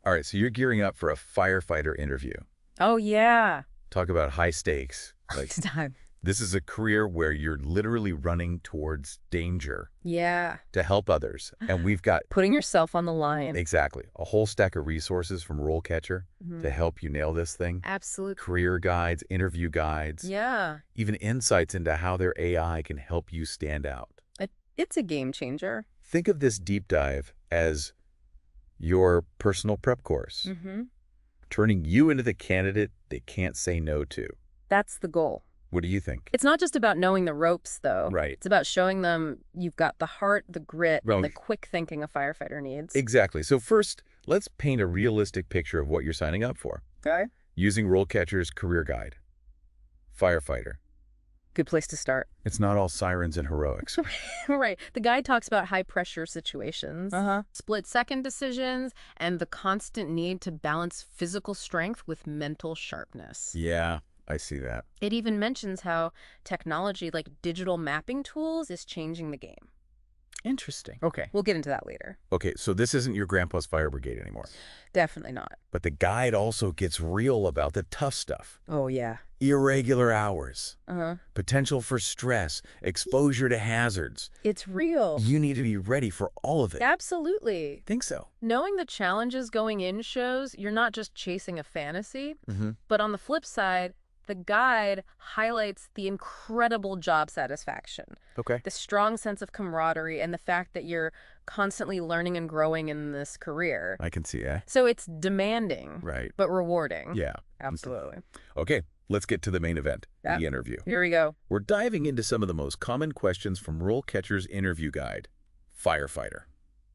All right, so you're gearing up for a firefighter interview. Oh, yeah. Talk about high stakes. Like, It's time. this is a career where you're literally running towards danger Yeah. to help others. And we've got, Putting yourself on the line. exactly, a whole stack of resources from RoleCatcher to help you nail this thing. Absolutely. Career guides, interview guides, Yeah. even insights into how their AI can help you stand out. It's a game changer. Think of this deep dive as your personal prep course, turning you into the candidate they can't say no to. That's the goal. What do you think? It's not just about knowing the ropes, though. Right. It's about showing them you've got the heart, the grit, Well, the quick thinking a firefighter needs. Exactly. So first, let's paint a realistic picture of what you're signing up for. Okay. Using RoleCatcher's career guide. Firefighter. Good place to start. It's not all sirens and heroics. Right. The guide talks about high-pressure situations, split-second decisions, and the constant need to balance physical strength with mental sharpness. Yeah, I see that. It even mentions how technology like digital mapping tools is changing the game. Interesting. Okay. We'll get into that later. Okay, so this isn't your grandpa's fire brigade anymore. Definitely not. But the guide also gets real about the tough stuff. Oh, yeah. Irregular hours, Uh-huh. potential for stress, exposure to hazards. It's real. You need to be ready for all of it. Absolutely. Think so? Knowing the challenges going in shows you're not just chasing a fantasy, Mm-hmm. but on the flip side, the guide highlights the incredible job satisfaction, Okay. the strong sense of camaraderie, and the fact that you're constantly learning and growing in this career. I can see that. So it's demanding, Right. but rewarding. Yeah. Absolutely. Okay, let's get to the main event, Yeah. the interview. Here we go. We're diving into some of the most common questions from RoleCatcher's interview guide, Firefighter,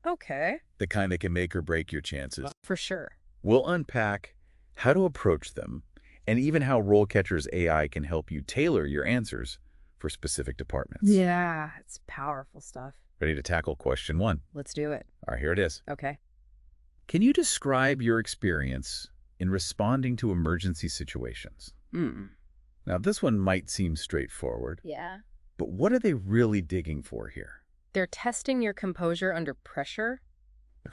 Okay. the kind that can make or break your chances. For sure. We'll unpack how to approach them and even how RoleCatcher's AI can help you tailor your answers for specific departments. Yeah, it's powerful stuff. Ready to tackle question 1? Let's do it. All right, here it is. Okay. Can you describe your experience in responding to emergency situations? Now, this one might seem straightforward, Yeah. but what are they really digging for here? They're testing your composure under pressure,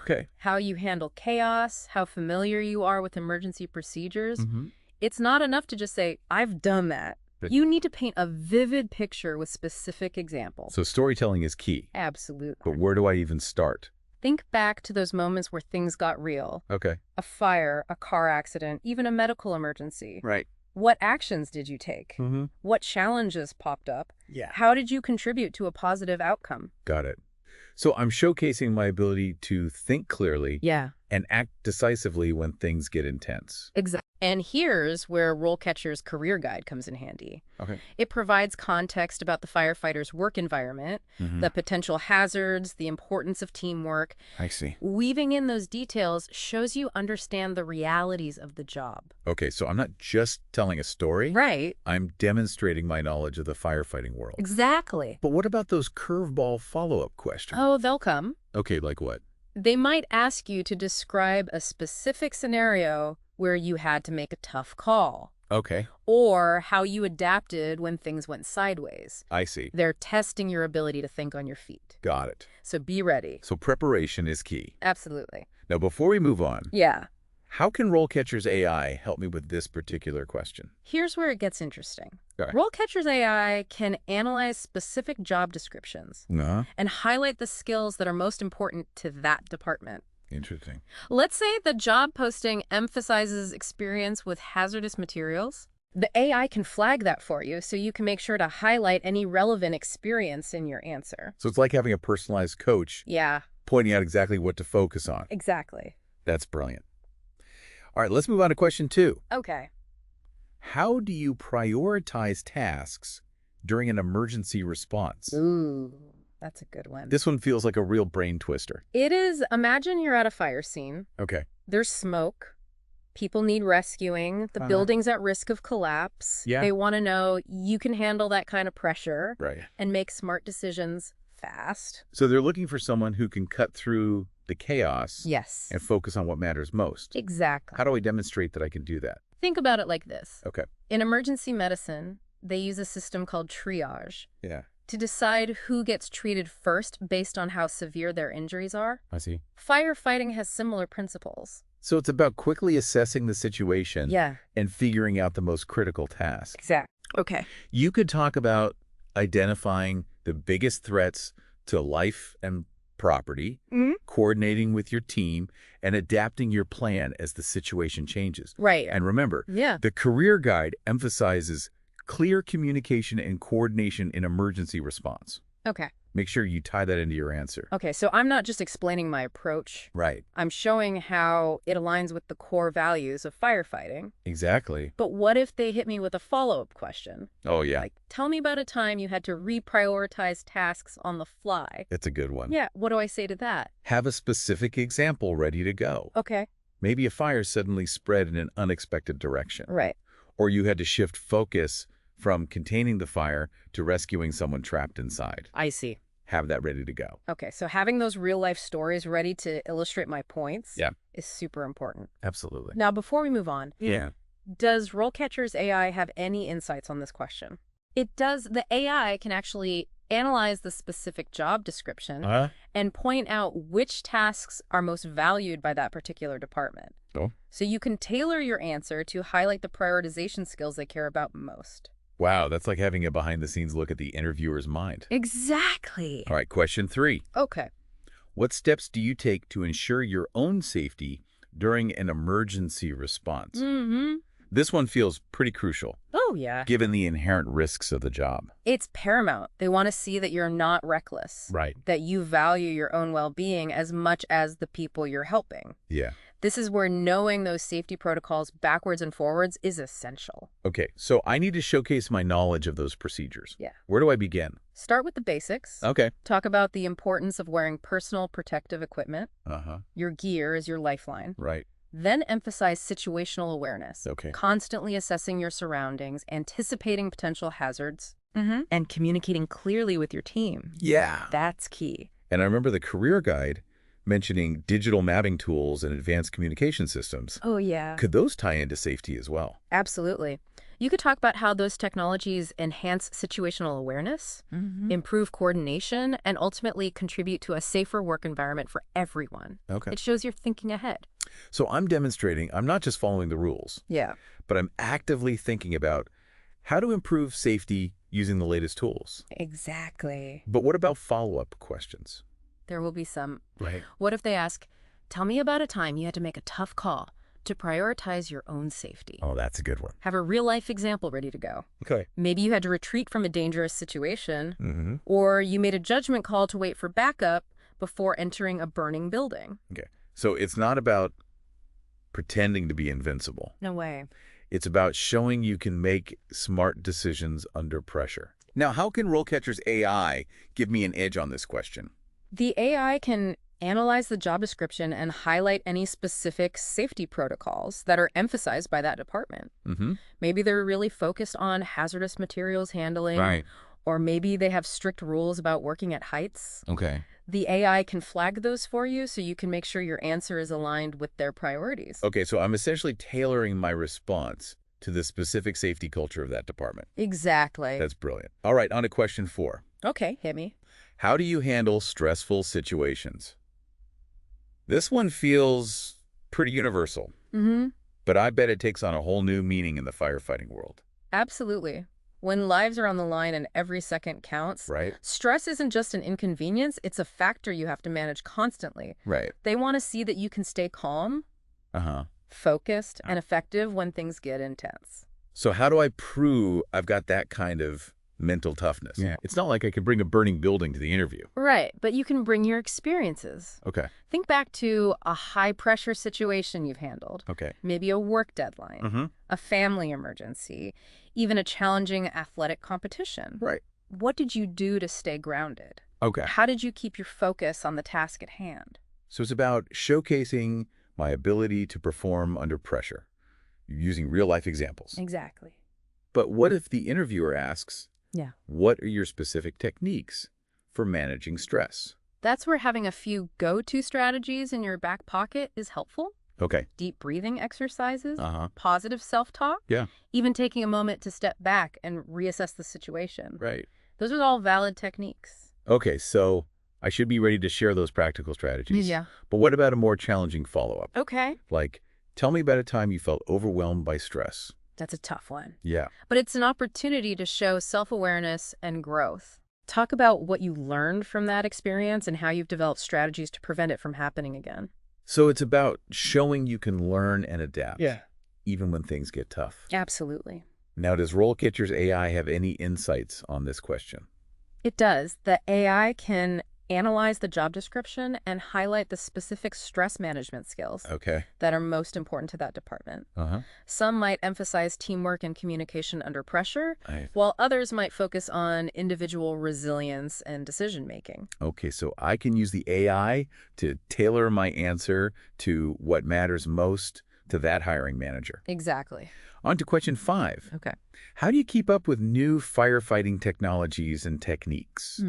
Okay. how you handle chaos, how familiar you are with emergency procedures. Mm-hmm. It's not enough to just say, I've done that. But- You need to paint a vivid picture with specific examples. So storytelling is key, Absolutely. but where do I even start? Think back to those moments where things got real. Okay. A fire, a car accident, even a medical emergency. Right. What actions did you take? Mm-hmm. What challenges popped up? Yeah. How did you contribute to a positive outcome? Got it. So I'm showcasing my ability to think clearly Yeah. and act decisively when things get intense. Exactly. And here's where RoleCatcher's career guide comes in handy. Okay. It provides context about the firefighter's work environment, the potential hazards, the importance of teamwork. I see. Weaving in those details shows you understand the realities of the job. Okay, so I'm not just telling a story. Right. I'm demonstrating my knowledge of the firefighting world. Exactly. But what about those curveball follow-up questions? Oh, they'll come. Okay, like what? They might ask you to describe a specific scenario where you had to make a tough call, Okay, or how you adapted when things went sideways. I see. They're testing your ability to think on your feet. Got it. So be ready. So preparation is key. Absolutely. Now, before we move on, Yeah. how can RoleCatcher's AI help me with this particular question? Here's where it gets interesting. All right. RoleCatcher's AI can analyze specific job descriptions Uh-huh. and highlight the skills that are most important to that department. Interesting. Let's say the job posting emphasizes experience with hazardous materials. The AI can flag that for you so you can make sure to highlight any relevant experience in your answer. So it's like having a personalized coach Yeah, pointing out exactly what to focus on. exactly. That's brilliant. All right, let's move on to question 2. Okay. How do you prioritize tasks during an emergency response? Ooh, that's a good one. This one feels like a real brain twister. It is, imagine you're at a fire scene. Okay. There's smoke. People need rescuing. The building's at risk of collapse. Yeah. They want to know you can handle that kind of pressure Right. and make smart decisions fast. So they're looking for someone who can cut through the chaos Yes. and focus on what matters most. Exactly. How do I demonstrate that I can do that? Think about it like this. Okay. In emergency medicine, they use a system called triage Yeah, to decide who gets treated first based on how severe their injuries are. I see. Firefighting has similar principles. So it's about quickly assessing the situation Yeah, and figuring out the most critical task. exactly. Okay. You could talk about identifying the biggest threats to life and property, coordinating with your team, and adapting your plan as the situation changes. Right. And remember, Yeah. the career guide emphasizes clear communication and coordination in emergency response. Okay. Make sure you tie that into your answer. Okay, so I'm not just explaining my approach. Right. I'm showing how it aligns with the core values of firefighting. Exactly. But what if they hit me with a follow-up question? Oh, yeah. Like, tell me about a time you had to reprioritize tasks on the fly. That's a good one. Yeah, what do I say to that? Have a specific example ready to go. Okay. Maybe a fire suddenly spread in an unexpected direction. Right. Or you had to shift focus from containing the fire to rescuing someone trapped inside. I see. Have that ready to go. Okay, so having those real-life stories ready to illustrate my points is super important. Absolutely. Now, before we move on, Yeah. does RoleCatcher's AI have any insights on this question? It does. The AI can actually analyze the specific job description and point out which tasks are most valued by that particular department. Oh. So you can tailor your answer to highlight the prioritization skills they care about most. Wow, that's like having a behind-the-scenes look at the interviewer's mind. Exactly. All right, question 3. Okay. What steps do you take to ensure your own safety during an emergency response? This one feels pretty crucial, Oh, yeah. given the inherent risks of the job. It's paramount. They want to see that you're not reckless. Right. That you value your own well-being as much as the people you're helping. Yeah. This is where knowing those safety protocols backwards and forwards is essential. Okay, so I need to showcase my knowledge of those procedures. Yeah. Where do I begin? Start with the basics. Okay. Talk about the importance of wearing personal protective equipment. Uh-huh. Your gear is your lifeline. Right. Then emphasize situational awareness. Okay. Constantly assessing your surroundings, anticipating potential hazards, and communicating clearly with your team. Yeah. That's key. And I remember the career guide mentioning digital mapping tools and advanced communication systems. Oh, yeah. Could those tie into safety as well? Absolutely. You could talk about how those technologies enhance situational awareness, improve coordination, and ultimately contribute to a safer work environment for everyone. Okay. It shows you're thinking ahead. So I'm demonstrating I'm not just following the rules, Yeah. but I'm actively thinking about how to improve safety using the latest tools. Exactly. But what about follow-up questions? There will be some. Right. What if they ask, tell me about a time you had to make a tough call to prioritize your own safety? Oh, that's a good one. Have a real-life example ready to go. Okay. Maybe you had to retreat from a dangerous situation, or you made a judgment call to wait for backup before entering a burning building. Okay. So it's not about pretending to be invincible. No way. It's about showing you can make smart decisions under pressure. Now, how can RoleCatcher's AI give me an edge on this question? The AI can analyze the job description and highlight any specific safety protocols that are emphasized by that department. Maybe they're really focused on hazardous materials handling, or maybe they have strict rules about working at heights. Okay. The AI can flag those for you so you can make sure your answer is aligned with their priorities. Okay, so I'm essentially tailoring my response to the specific safety culture of that department. Exactly. That's brilliant. All right, on to question 4. Okay, hit me. How do you handle stressful situations? This one feels pretty universal, but I bet it takes on a whole new meaning in the firefighting world. Absolutely. When lives are on the line and every second counts, Right? stress isn't just an inconvenience, it's a factor you have to manage constantly. Right. They want to see that you can stay calm, focused, and effective when things get intense. So how do I prove I've got that kind of mental toughness? Yeah. It's not like I could bring a burning building to the interview. Right, but you can bring your experiences. Okay. Think back to a high-pressure situation you've handled. Okay. Maybe a work deadline, a family emergency, even a challenging athletic competition. Right. What did you do to stay grounded? Okay. How did you keep your focus on the task at hand? So it's about showcasing my ability to perform under pressure using real-life examples. Exactly. But what if the interviewer asks, Yeah. what are your specific techniques for managing stress? That's where having a few go-to strategies in your back pocket is helpful. Okay. Deep breathing exercises, Uh-huh. positive self-talk, Yeah. even taking a moment to step back and reassess the situation. Right. Those are all valid techniques. Okay, so I should be ready to share those practical strategies. Yeah. But what about a more challenging follow-up? Okay. Like, tell me about a time you felt overwhelmed by stress. That's a tough one. Yeah. But it's an opportunity to show self-awareness and growth. Talk about what you learned from that experience and how you've developed strategies to prevent it from happening again. So it's about showing you can learn and adapt. Yeah. Even when things get tough. Absolutely. Now, does RoleCatcher's AI have any insights on this question? It does. The AI can analyze the job description and highlight the specific stress management skills that are most important to that department. Some might emphasize teamwork and communication under pressure, while others might focus on individual resilience and decision-making. Okay, so I can use the AI to tailor my answer to what matters most to that hiring manager. Exactly. On to question 5. Okay. How do you keep up with new firefighting technologies and techniques?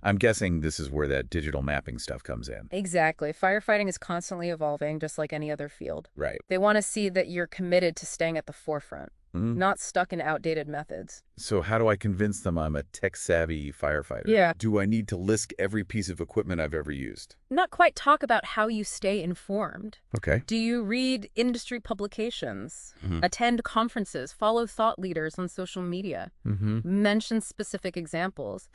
I'm guessing this is where that digital mapping stuff comes in. Exactly. Firefighting is constantly evolving, just like any other field. Right. They want to see that you're committed to staying at the forefront, not stuck in outdated methods. So how do I convince them I'm a tech-savvy firefighter? Yeah. Do I need to list every piece of equipment I've ever used? Not quite talk about how you stay informed. Okay. Do you read industry publications, attend conferences, follow thought leaders on social media, mention specific examples,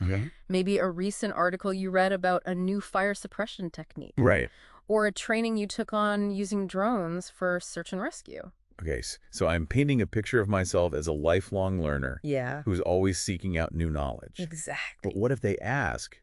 maybe a recent article you read about a new fire suppression technique, Right. or a training you took on using drones for search and rescue. Okay, so I'm painting a picture of myself as a lifelong learner who's always seeking out new knowledge. Exactly. But what if they ask,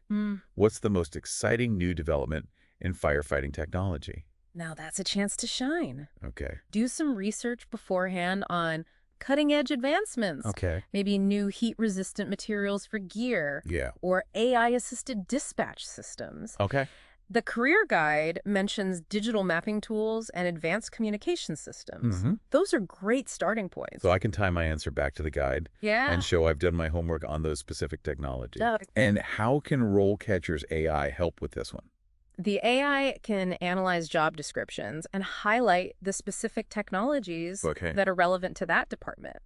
what's the most exciting new development in firefighting technology? Now that's a chance to shine. Okay. Do some research beforehand on cutting-edge advancements. Okay. Maybe new heat-resistant materials for gear. Yeah. Or AI-assisted dispatch systems. Okay. The career guide mentions digital mapping tools and advanced communication systems. Those are great starting points. So I can tie my answer back to the guide and show I've done my homework on those specific technologies. And how can RoleCatcher's AI help with this one? The AI can analyze job descriptions and highlight the specific technologies that are relevant to that department.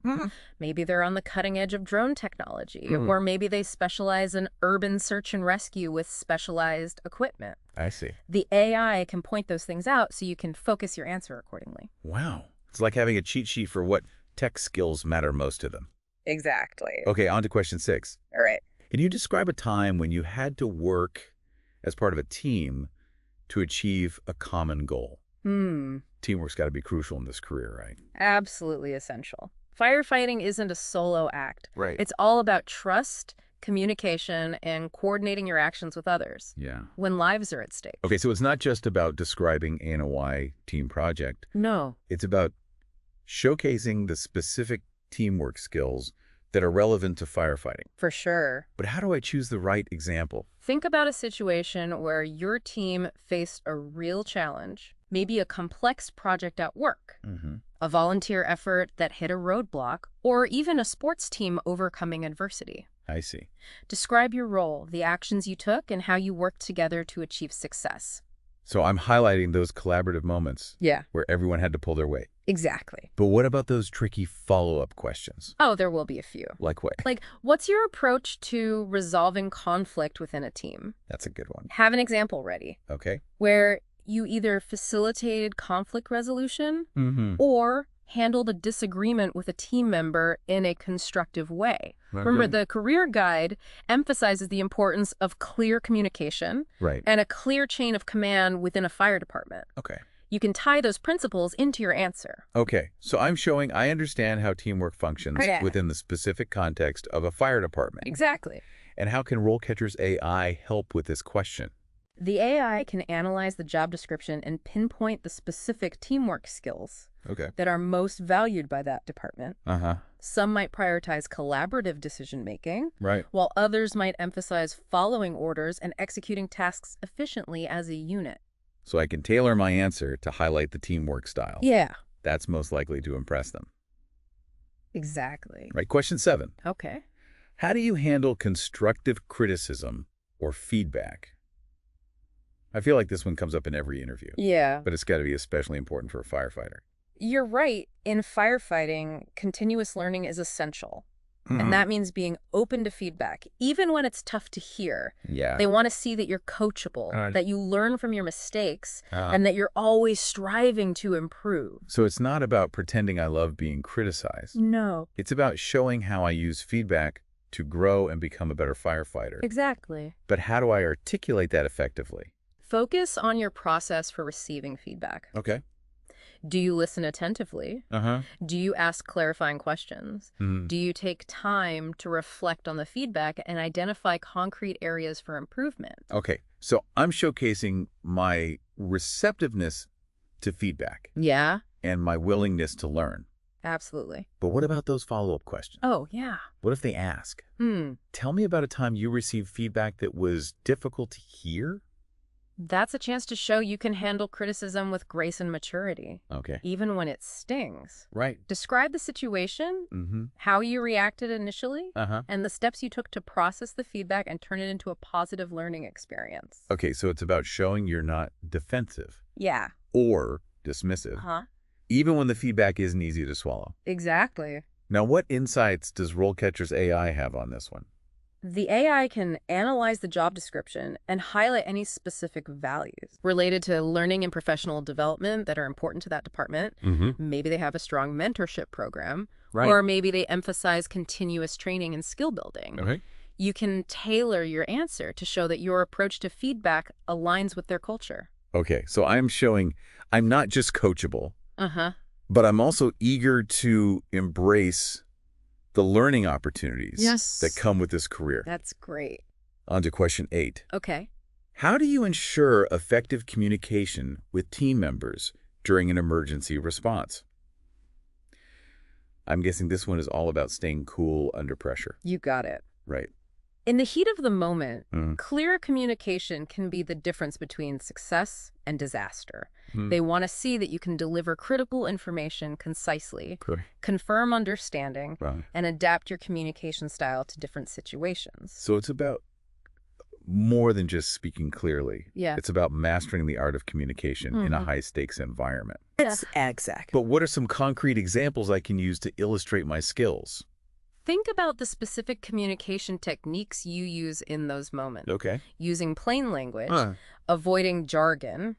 Maybe they're on the cutting edge of drone technology, or maybe they specialize in urban search and rescue with specialized equipment. I see. The AI can point those things out so you can focus your answer accordingly. Wow. It's like having a cheat sheet for what tech skills matter most to them. Exactly. Okay, on to question 6. All right. Can you describe a time when you had to work as part of a team to achieve a common goal? Teamwork's got to be crucial in this career, right? Absolutely essential. Firefighting isn't a solo act. Right. It's all about trust, communication, and coordinating your actions with others. Yeah. When lives are at stake. Okay, so it's not just about describing an ANOI team project. No. It's about showcasing the specific teamwork skills that are relevant to firefighting. For sure. But how do I choose the right example? Think about a situation where your team faced a real challenge, maybe a complex project at work, a volunteer effort that hit a roadblock, or even a sports team overcoming adversity. I see. Describe your role, the actions you took, and how you worked together to achieve success. So I'm highlighting those collaborative moments Yeah. where everyone had to pull their weight. Exactly. But what about those tricky follow-up questions? Oh, there will be a few. Like what? Like, what's your approach to resolving conflict within a team? That's a good one. Have an example ready. Okay. Where you either facilitated conflict resolution or handled a disagreement with a team member in a constructive way. Remember, the career guide emphasizes the importance of clear communication and a clear chain of command within a fire department. Okay. You can tie those principles into your answer. Okay, so I'm showing I understand how teamwork functions within the specific context of a fire department. Exactly. And how can RoleCatcher's AI help with this question? The AI can analyze the job description and pinpoint the specific teamwork skills that are most valued by that department. Some might prioritize collaborative decision-making, while others might emphasize following orders and executing tasks efficiently as a unit. So I can tailor my answer to highlight the teamwork style. Yeah. That's most likely to impress them. Exactly. Right, question 7. Okay. How do you handle constructive criticism or feedback? I feel like this one comes up in every interview. Yeah. But it's got to be especially important for a firefighter. You're right. In firefighting, continuous learning is essential. And that means being open to feedback, even when it's tough to hear. Yeah. They want to see that you're coachable, that you learn from your mistakes, and that you're always striving to improve. So it's not about pretending I love being criticized. No. It's about showing how I use feedback to grow and become a better firefighter. Exactly. But how do I articulate that effectively? Focus on your process for receiving feedback. Okay. Do you listen attentively? Do you ask clarifying questions? Do you take time to reflect on the feedback and identify concrete areas for improvement? Okay. So I'm showcasing my receptiveness to feedback. Yeah. And my willingness to learn. Absolutely. But what about those follow-up questions? Oh, yeah. What if they ask? Tell me about a time you received feedback that was difficult to hear? That's a chance to show you can handle criticism with grace and maturity. Okay. Even when it stings. Right. Describe the situation, how you reacted initially, and the steps you took to process the feedback and turn it into a positive learning experience. Okay, so it's about showing you're not defensive. Yeah. Or dismissive. Even when the feedback isn't easy to swallow. Exactly. Now, what insights does RoleCatcher's AI have on this one? The AI can analyze the job description and highlight any specific values related to learning and professional development that are important to that department. Maybe they have a strong mentorship program, or maybe they emphasize continuous training and skill building. Okay. You can tailor your answer to show that your approach to feedback aligns with their culture. Okay, so I'm showing I'm not just coachable, but I'm also eager to embrace the learning opportunities that come with this career. That's great. On to question 8. Okay. How do you ensure effective communication with team members during an emergency response? I'm guessing this one is all about staying cool under pressure. You got it. Right. In the heat of the moment, clear communication can be the difference between success and disaster. They want to see that you can deliver critical information concisely, confirm understanding, and adapt your communication style to different situations. So it's about more than just speaking clearly. Yeah. It's about mastering the art of communication in a high-stakes environment. It's exact. But what are some concrete examples I can use to illustrate my skills? Think about the specific communication techniques you use in those moments. Okay. Using plain language, avoiding jargon,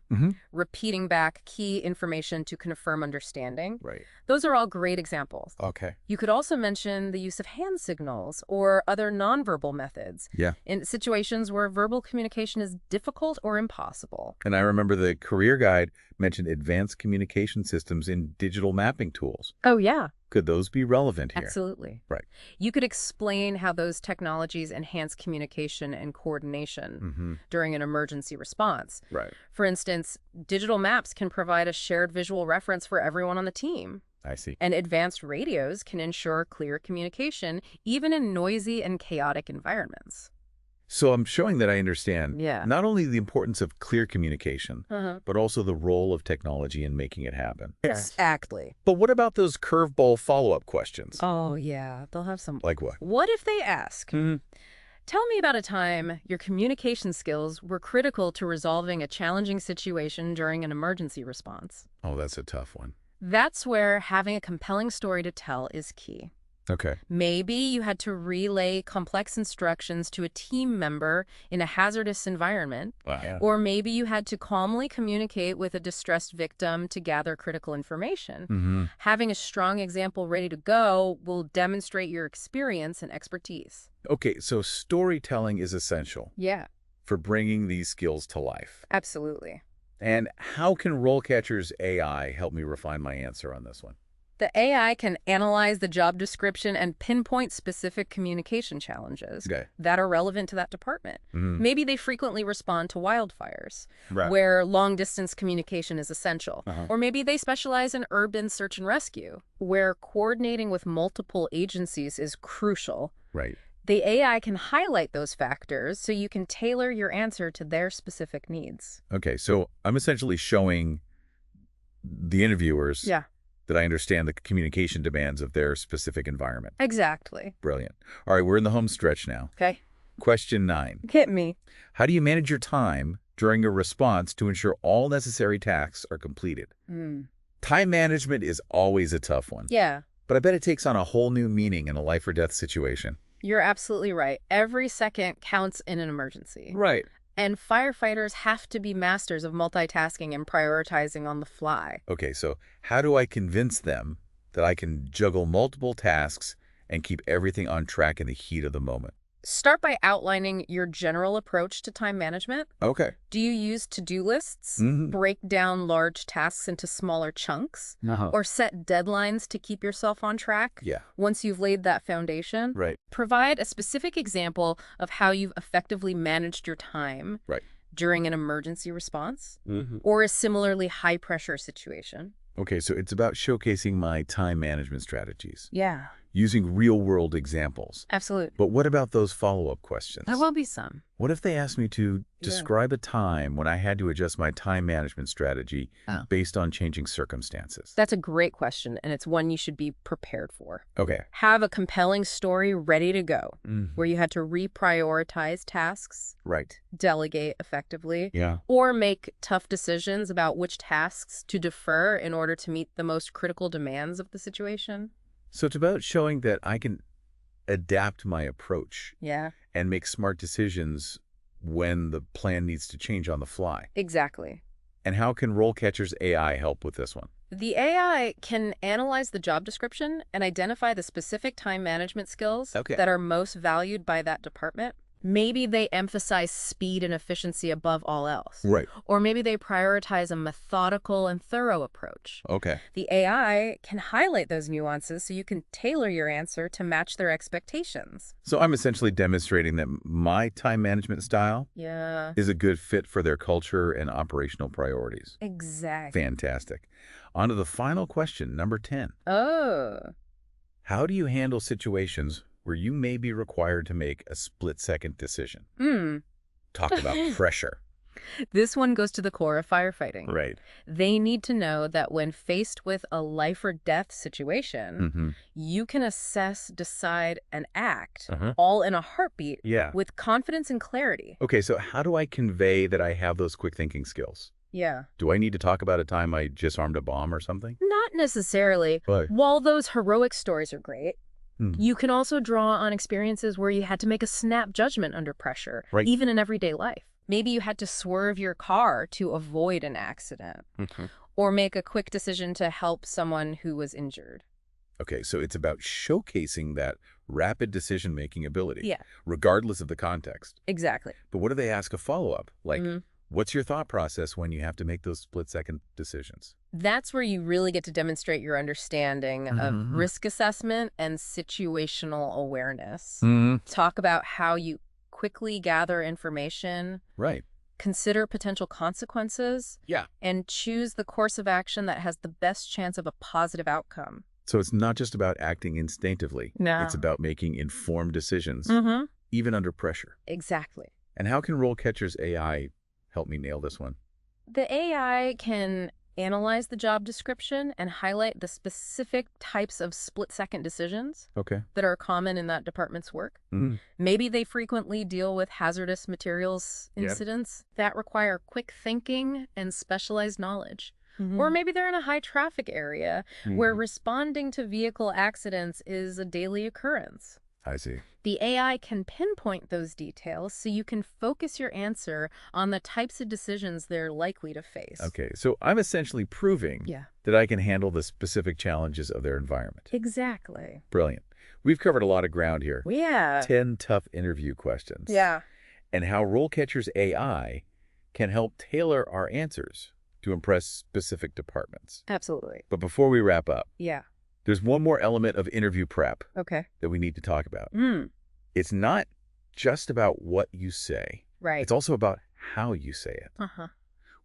repeating back key information to confirm understanding. Right. Those are all great examples. Okay. You could also mention the use of hand signals or other nonverbal methods in situations where verbal communication is difficult or impossible. And I remember the career guide mentioned advanced communication systems in digital mapping tools. Oh, yeah. Could those be relevant here? Absolutely. Right. You could explain how those technologies enhance communication and coordination during an emergency response. Right. For instance, digital maps can provide a shared visual reference for everyone on the team. I see. And advanced radios can ensure clear communication, even in noisy and chaotic environments. So I'm showing that I understand not only the importance of clear communication, but also the role of technology in making it happen. Exactly. But what about those curveball follow-up questions? Oh, yeah. They'll have some. Like what? What if they ask, tell me about a time your communication skills were critical to resolving a challenging situation during an emergency response? Oh, that's a tough one. That's where having a compelling story to tell is key. Okay. Maybe you had to relay complex instructions to a team member in a hazardous environment. Wow. Or maybe you had to calmly communicate with a distressed victim to gather critical information. Having a strong example ready to go will demonstrate your experience and expertise. Okay, so storytelling is essential for bringing these skills to life. Absolutely. And how can RoleCatcher's AI help me refine my answer on this one? The AI can analyze the job description and pinpoint specific communication challenges that are relevant to that department. Maybe they frequently respond to wildfires, where long-distance communication is essential. Or maybe they specialize in urban search and rescue, where coordinating with multiple agencies is crucial. Right. The AI can highlight those factors so you can tailor your answer to their specific needs. Okay, so I'm essentially showing the interviewers that I understand the communication demands of their specific environment. Exactly. Brilliant. All right, we're in the home stretch now. Okay. Question 9. Hit me. How do you manage your time during a response to ensure all necessary tasks are completed? Time management is always a tough one. Yeah. But I bet it takes on a whole new meaning in a life or death situation. You're absolutely right. Every second counts in an emergency. Right. And firefighters have to be masters of multitasking and prioritizing on the fly. Okay, so how do I convince them that I can juggle multiple tasks and keep everything on track in the heat of the moment? Start by outlining your general approach to time management. Okay. Do you use to-do lists, break down large tasks into smaller chunks, or set deadlines to keep yourself on track? Yeah. Once you've laid that foundation, Right. provide a specific example of how you've effectively managed your time Right. during an emergency response or a similarly high-pressure situation. Okay, so it's about showcasing my time management strategies, Yeah, using real-world examples. absolutely. But what about those follow-up questions? There will be some. What if they asked me to describe a time when I had to adjust my time management strategy based on changing circumstances? That's a great question, and it's one you should be prepared for. Okay. Have a compelling story ready to go, where you had to reprioritize tasks, Right. delegate effectively, Yeah. or make tough decisions about which tasks to defer in order to meet the most critical demands of the situation. So it's about showing that I can adapt my approach Yeah, and make smart decisions when the plan needs to change on the fly. exactly. And how can RoleCatcher's AI help with this one? The AI can analyze the job description and identify the specific time management skills that are most valued by that department. Maybe they emphasize speed and efficiency above all else. Right. Or maybe they prioritize a methodical and thorough approach. Okay. The AI can highlight those nuances so you can tailor your answer to match their expectations. So I'm essentially demonstrating that my time management style Yeah, is a good fit for their culture and operational priorities. exactly. Fantastic. On to the final question, number 10. Oh, How do you handle situations where you may be required to make a split-second decision? Talk about pressure. This one goes to the core of firefighting. Right. They need to know that when faced with a life or death situation, you can assess, decide, and act all in a heartbeat with confidence and clarity. Okay, so how do I convey that I have those quick thinking skills? Yeah. Do I need to talk about a time I disarmed a bomb or something? Not necessarily. But While those heroic stories are great, you can also draw on experiences where you had to make a snap judgment under pressure, even in everyday life. Maybe you had to swerve your car to avoid an accident or make a quick decision to help someone who was injured. Okay, so it's about showcasing that rapid decision-making ability, Yeah. regardless of the context. Exactly. But what do they ask a follow-up? Like, what's your thought process when you have to make those split-second decisions? That's where you really get to demonstrate your understanding of risk assessment and situational awareness. Talk about how you quickly gather information, Right. consider potential consequences, and choose the course of action that has the best chance of a positive outcome. So it's not just about acting instinctively. No. It's about making informed decisions, even under pressure. Exactly. And how can RoleCatcher's AI help me nail this one? The AI can analyze the job description and highlight the specific types of split-second decisions that are common in that department's work. Maybe they frequently deal with hazardous materials incidents that require quick thinking and specialized knowledge. Or maybe they're in a high-traffic area where responding to vehicle accidents is a daily occurrence. I see. The AI can pinpoint those details so you can focus your answer on the types of decisions they're likely to face. Okay, so I'm essentially proving that I can handle the specific challenges of their environment. Exactly. Brilliant. We've covered a lot of ground here. Yeah. 10 tough interview questions. Yeah. And how RoleCatcher's AI can help tailor our answers to impress specific departments. Absolutely. But before we wrap up, Yeah. there's one more element of interview prep Okay. that we need to talk about. It's not just about what you say. Right. It's also about how you say it.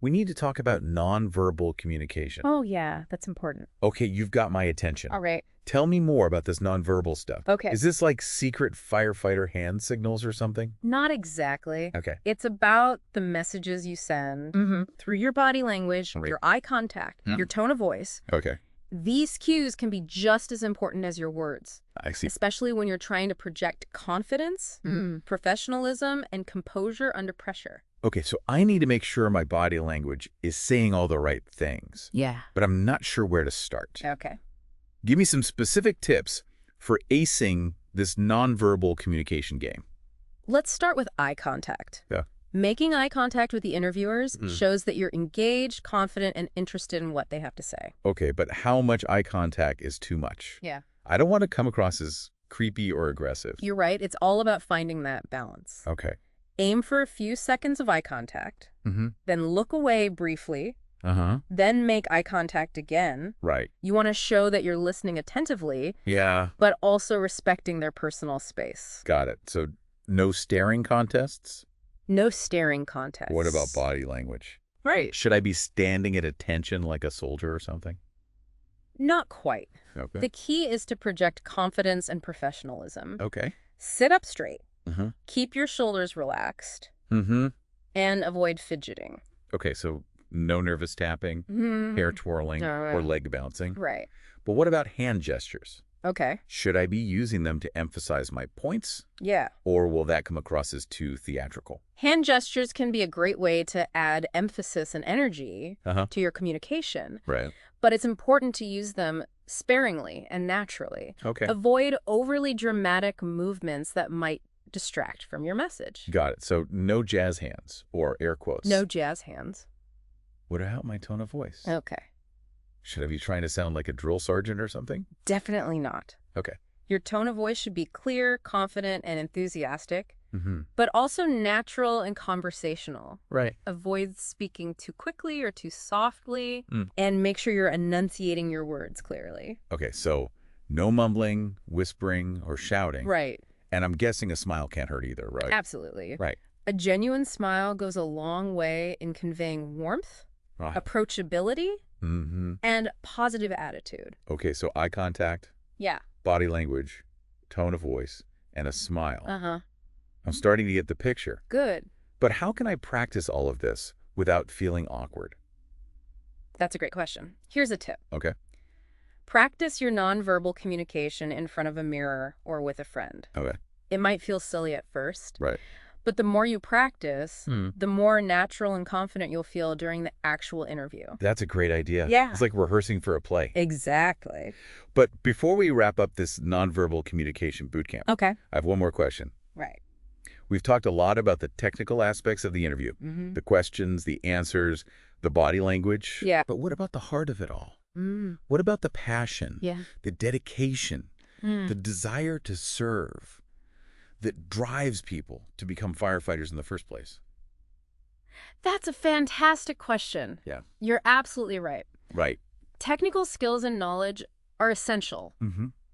We need to talk about nonverbal communication. Oh, yeah. That's important. Okay, you've got my attention. All right. Tell me more about this nonverbal stuff. Okay. Is this like secret firefighter hand signals or something? Not exactly. Okay. It's about the messages you send through your body language, your eye contact, your tone of voice. Okay. These cues can be just as important as your words, I see. especially when you're trying to project confidence, professionalism, and composure under pressure. Okay, so I need to make sure my body language is saying all the right things. Yeah. But I'm not sure where to start. Okay. Give me some specific tips for acing this nonverbal communication game. Let's start with eye contact. Yeah. Making eye contact with the interviewers shows that you're engaged, confident, and interested in what they have to say. Okay, but how much eye contact is too much? Yeah. I don't want to come across as creepy or aggressive. You're right. It's all about finding that balance. Okay. Aim for a few seconds of eye contact, then look away briefly, then make eye contact again. Right. You want to show that you're listening attentively, Yeah. but also respecting their personal space. Got it. So no staring contests? No staring contests. What about body language? Right. Should I be standing at attention like a soldier or something? Not quite. Okay. The key is to project confidence and professionalism. Okay. Sit up straight. Keep your shoulders relaxed. And avoid fidgeting. Okay, so no nervous tapping, hair twirling, or leg bouncing. Right. But what about hand gestures? Okay. Should I be using them to emphasize my points? Yeah. Or will that come across as too theatrical? Hand gestures can be a great way to add emphasis and energy to your communication. Right. But it's important to use them sparingly and naturally. Okay. Avoid overly dramatic movements that might distract from your message. Got it. So no jazz hands or air quotes. No jazz hands. What about my tone of voice? Okay. Should I be trying to sound like a drill sergeant or something? Definitely not. Okay. Your tone of voice should be clear, confident, and enthusiastic, but also natural and conversational. Right. Avoid speaking too quickly or too softly, and make sure you're enunciating your words clearly. Okay, so no mumbling, whispering, or shouting. Right. And I'm guessing a smile can't hurt either, right? Absolutely. Right. A genuine smile goes a long way in conveying warmth, approachability, and positive attitude. Okay, so eye contact, Yeah. body language, tone of voice, and a smile. I'm starting to get the picture. Good. But how can I practice all of this without feeling awkward? That's a great question. Here's a tip. Okay. Practice your nonverbal communication in front of a mirror or with a friend. Okay. It might feel silly at first, Right. but the more you practice, the more natural and confident you'll feel during the actual interview. That's a great idea. Yeah. It's like rehearsing for a play. Exactly. But before we wrap up this nonverbal communication bootcamp, Okay. I have one more question. Right. We've talked a lot about the technical aspects of the interview, the questions, the answers, the body language. Yeah. But what about the heart of it all? What about the passion, Yeah. the dedication, the desire to serve that drives people to become firefighters in the first place? That's a fantastic question. Yeah. You're absolutely right. Right. Technical skills and knowledge are essential,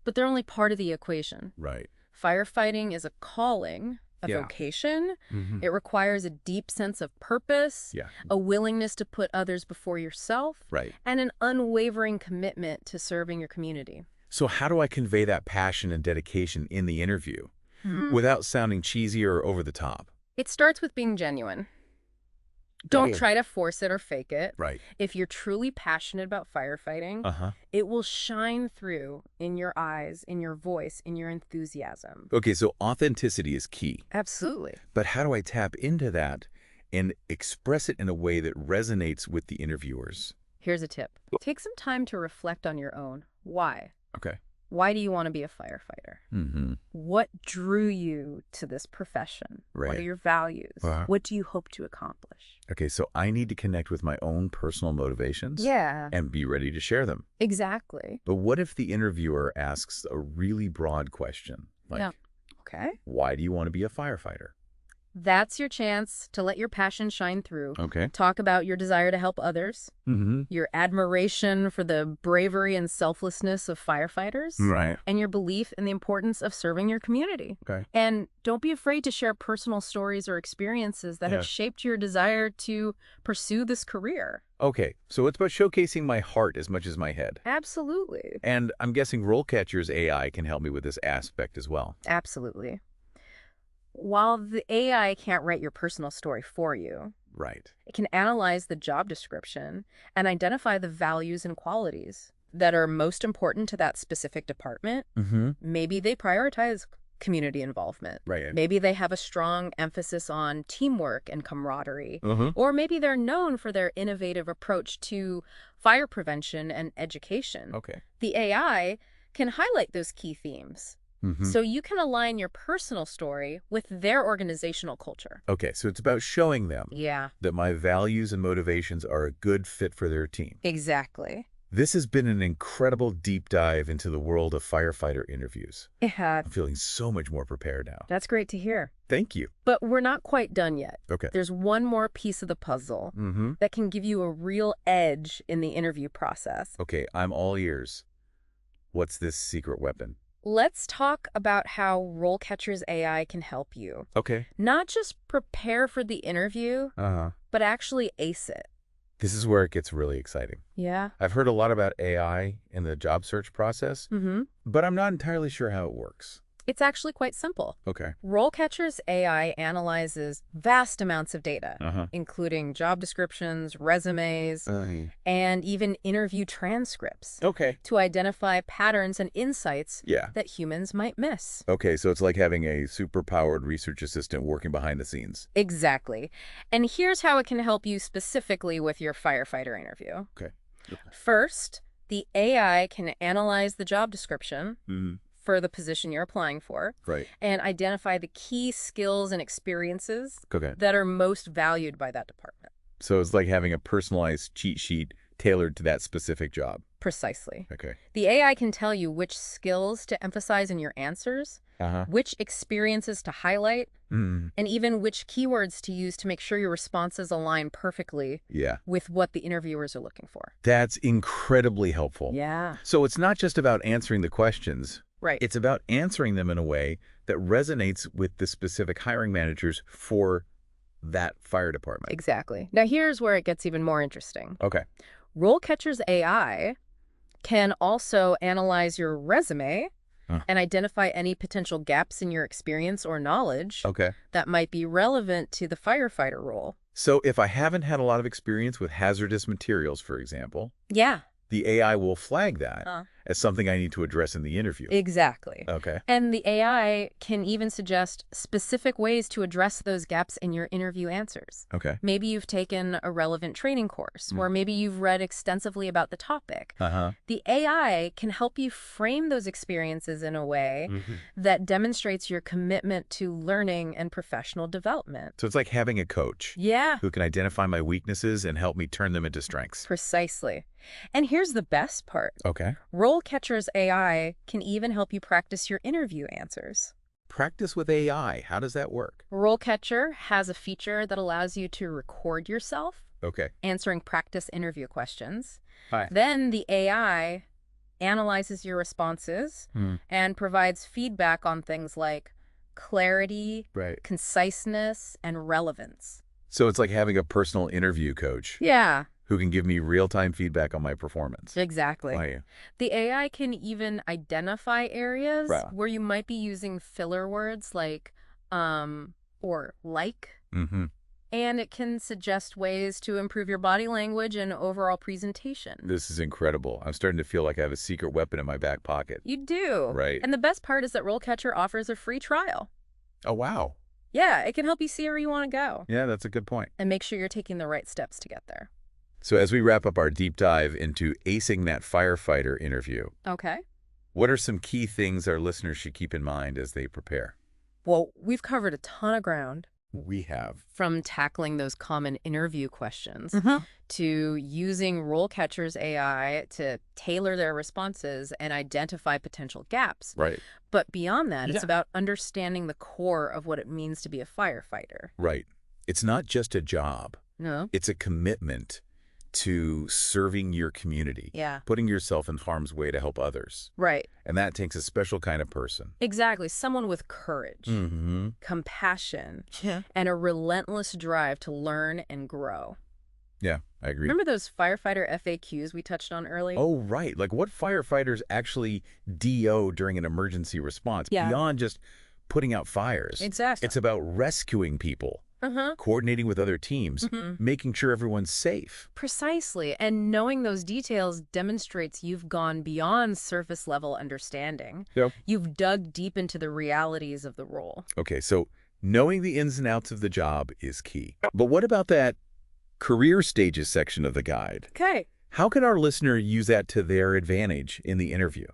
but they're only part of the equation. Right. Firefighting is a calling, a vocation. It requires a deep sense of purpose, a willingness to put others before yourself, Right. and an unwavering commitment to serving your community. So how do I convey that passion and dedication in the interview without sounding cheesy or over the top? It starts with being genuine. Don't try to force it or fake it. Right. If you're truly passionate about firefighting, it will shine through in your eyes, in your voice, in your enthusiasm. Okay, so authenticity is key. Absolutely. But how do I tap into that and express it in a way that resonates with the interviewers? Here's a tip. Take some time to reflect on your own. Why? Okay. Why do you want to be a firefighter? What drew you to this profession? Right. What are your values? What do you hope to accomplish? Okay, so I need to connect with my own personal motivations and be ready to share them. Exactly. But what if the interviewer asks a really broad question? Like, Okay. why do you want to be a firefighter? That's your chance to let your passion shine through. Okay. Talk about your desire to help others, your admiration for the bravery and selflessness of firefighters, Right. and your belief in the importance of serving your community. Okay. And don't be afraid to share personal stories or experiences that have shaped your desire to pursue this career. Okay, so it's about showcasing my heart as much as my head. Absolutely. And I'm guessing RoleCatcher's AI can help me with this aspect as well. Absolutely. While the AI can't write your personal story for you, Right. it can analyze the job description and identify the values and qualities that are most important to that specific department. Maybe they prioritize community involvement. Right. Maybe they have a strong emphasis on teamwork and camaraderie. Uh-huh. Or maybe they're known for their innovative approach to fire prevention and education. Okay. The AI can highlight those key themes. So you can align your personal story with their organizational culture. Okay, so it's about showing them Yeah, that my values and motivations are a good fit for their team. exactly. This has been an incredible deep dive into the world of firefighter interviews. Yeah, I'm feeling so much more prepared now. that's great to hear. Thank you. But we're not quite done yet. Okay. There's one more piece of the puzzle that can give you a real edge in the interview process. Okay, I'm all ears. What's this secret weapon? Let's talk about how RoleCatcher's AI can help you. Okay. Not just prepare for the interview, but actually ace it. This is where it gets really exciting. Yeah. I've heard a lot about AI in the job search process, but I'm not entirely sure how it works. It's actually quite simple. Okay. RoleCatcher's AI analyzes vast amounts of data, including job descriptions, resumes, and even interview transcripts, to identify patterns and insights that humans might miss. Okay, so it's like having a super-powered research assistant working behind the scenes. Exactly. And here's how it can help you specifically with your firefighter interview. Okay. First, the AI can analyze the job description for the position you're applying for, and identify the key skills and experiences that are most valued by that department. So it's like having a personalized cheat sheet tailored to that specific job. Precisely. Okay. The AI can tell you which skills to emphasize in your answers, which experiences to highlight, and even which keywords to use to make sure your responses align perfectly with what the interviewers are looking for. That's incredibly helpful. Yeah. So it's not just about answering the questions. Right. It's about answering them in a way that resonates with the specific hiring managers for that fire department. Exactly. Now here's where it gets even more interesting. Okay. RoleCatcher's AI can also analyze your resume and identify any potential gaps in your experience or knowledge that might be relevant to the firefighter role. So if I haven't had a lot of experience with hazardous materials, for example, the AI will flag that as something I need to address in the interview. Exactly. Okay. And the AI can even suggest specific ways to address those gaps in your interview answers. Okay. Maybe you've taken a relevant training course, or maybe you've read extensively about the topic. The AI can help you frame those experiences in a way that demonstrates your commitment to learning and professional development. So it's like having a coach who can identify my weaknesses and help me turn them into strengths. Precisely. And here's the best part. Okay. RoleCatcher's AI can even help you practice your interview answers. Practice with AI. How does that work? RoleCatcher has a feature that allows you to record yourself answering practice interview questions. Then the AI analyzes your responses and provides feedback on things like clarity, conciseness, and relevance. So it's like having a personal interview coach. Yeah. Who can give me real-time feedback on my performance. Exactly. The AI can even identify areas where you might be using filler words like or like. And it can suggest ways to improve your body language and overall presentation. This is incredible. I'm starting to feel like I have a secret weapon in my back pocket. You do. Right. And the best part is that RoleCatcher offers a free trial. Oh, wow. Yeah, it can help you see where you want to go. Yeah, that's a good point. And make sure you're taking the right steps to get there. So as we wrap up our deep dive into acing that firefighter interview, what are some key things our listeners should keep in mind as they prepare? Well, we've covered a ton of ground. We have. From tackling those common interview questions to using RoleCatcher's AI to tailor their responses and identify potential gaps. Right. But beyond that, it's about understanding the core of what it means to be a firefighter. Right. It's not just a job. No. It's a commitment to serving your community, putting yourself in harm's way to help others. Right. And that takes a special kind of person. Exactly. Someone with courage, compassion, and a relentless drive to learn and grow. Yeah, I agree. Remember those firefighter FAQs we touched on earlier? Oh, right. Like what firefighters actually DO during an emergency response beyond just putting out fires. Exactly. It's about rescuing people coordinating with other teams, making sure everyone's safe. Precisely. And knowing those details demonstrates you've gone beyond surface-level understanding. Yep. You've dug deep into the realities of the role. Okay, so knowing the ins and outs of the job is key. But what about that career stages section of the guide? Okay. How can our listener use that to their advantage in the interview?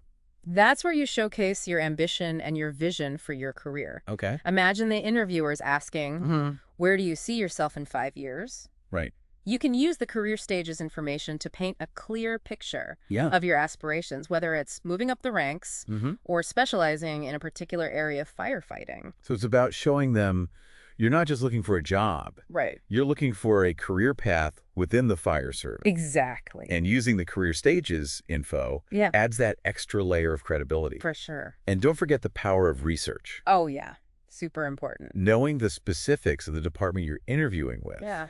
That's where you showcase your ambition and your vision for your career. Okay. Imagine the interviewers asking, where do you see yourself in 5 years? Right. You can use the career stages information to paint a clear picture of your aspirations, whether it's moving up the ranks or specializing in a particular area of firefighting. So it's about showing them you're not just looking for a job. Right. You're looking for a career path within the fire service. Exactly. And using the career stages info adds that extra layer of credibility. For sure. And don't forget the power of research. Oh, yeah. Super important. Knowing the specifics of the department you're interviewing with. Yeah.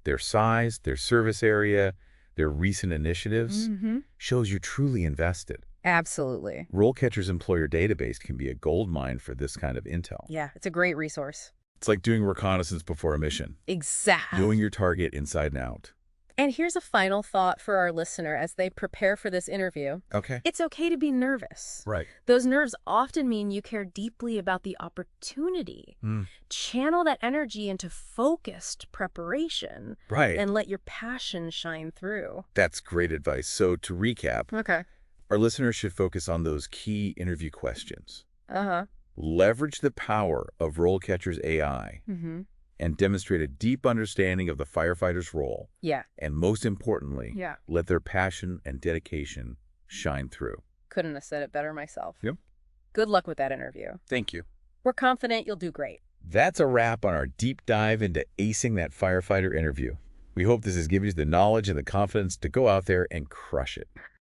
Their size, their service area, their recent initiatives shows you're truly invested. Absolutely. RoleCatcher's employer database can be a goldmine for this kind of intel. Yeah, it's a great resource. It's like doing reconnaissance before a mission. Exactly. Knowing your target inside and out. And here's a final thought for our listener as they prepare for this interview. Okay. It's okay to be nervous. Right. Those nerves often mean you care deeply about the opportunity. Channel that energy into focused preparation. Right. And let your passion shine through. That's great advice. So to recap, our listeners should focus on those key interview questions. Leverage the power of RoleCatcher's AI and demonstrate a deep understanding of the firefighter's role. Yeah. And most importantly, let their passion and dedication shine through. Couldn't have said it better myself. Yep. Good luck with that interview. Thank you. We're confident you'll do great. That's a wrap on our deep dive into acing that firefighter interview. We hope this has given you the knowledge and the confidence to go out there and crush it.